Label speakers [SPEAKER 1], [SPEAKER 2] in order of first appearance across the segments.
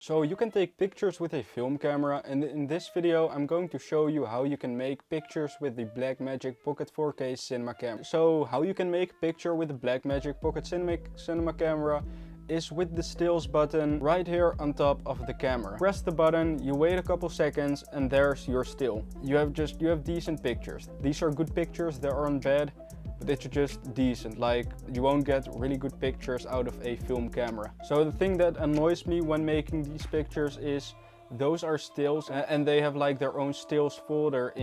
[SPEAKER 1] So you can take pictures with a film camera, and in this video I'm going to show you how you can make pictures with the Blackmagic Pocket 4K cinema camera. So how you can make a picture with the Blackmagic Pocket cinema camera is with the stills button right here on top of the camera. Press the button, you wait a couple seconds, and there's your still. You have decent pictures. These are good pictures, they aren't bad. But it's just decent, like you won't get really good pictures out of a film camera. So the thing that annoys me when making these pictures is those are stills and they have like their own stills folder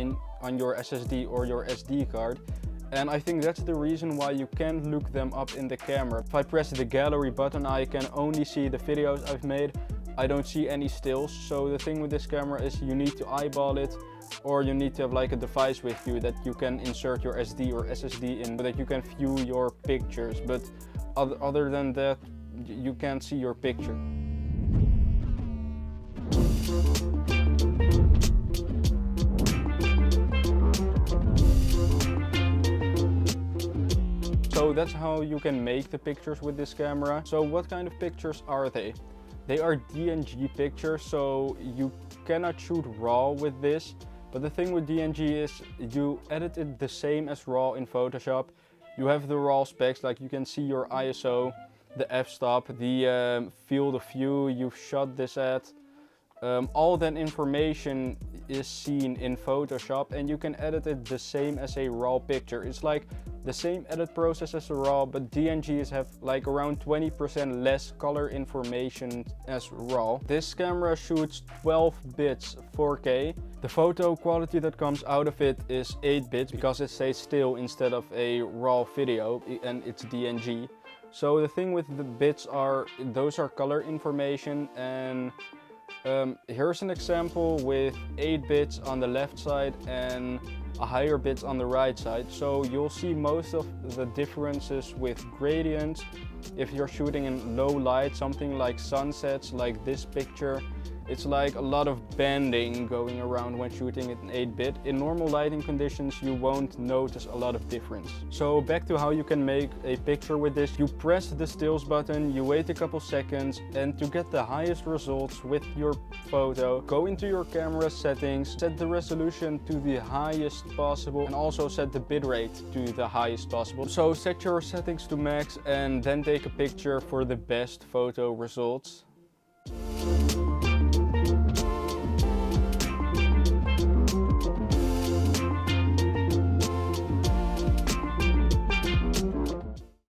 [SPEAKER 1] on your SSD or your SD card. And I think that's the reason why you can't look them up in the camera. If I press the gallery button, I can only see the videos I've made. I don't see any stills. So the thing with this camera is you need to eyeball it, or you need to have like a device with you that you can insert your SD or SSD in so that you can view your pictures. But other than that, you can't see your picture. So that's how you can make the pictures with this camera. So what kind of pictures are they? They are DNG pictures, so you cannot shoot RAW with this. But the thing with DNG is you edit it the same as RAW in Photoshop. You have the RAW specs, like you can see your ISO, the f-stop, the field of view you've shot this at. All that information is seen in Photoshop, and you can edit it the same as a RAW picture. It's like the same edit process as the RAW, but DNGs have like around 20% less color information as RAW. This camera shoots 12 bits 4K. The photo quality that comes out of it is 8 bits because it stays still instead of a RAW video, and it's DNG. So the thing with the bits are, those are color information, and here's an example with 8 bits on the left side and a higher bits on the right side. So you'll see most of the differences with gradients. If you're shooting in low light, something like sunsets, like this picture, it's like a lot of bending going around when shooting it in 8-bit. In normal lighting conditions, you won't notice a lot of difference. So back to how you can make a picture with this. You press the stills button, you wait a couple seconds, and to get the highest results with your photo, go into your camera settings, set the resolution to the highest possible, and also set the bitrate to the highest possible. So set your settings to max and then take a picture for the best photo results.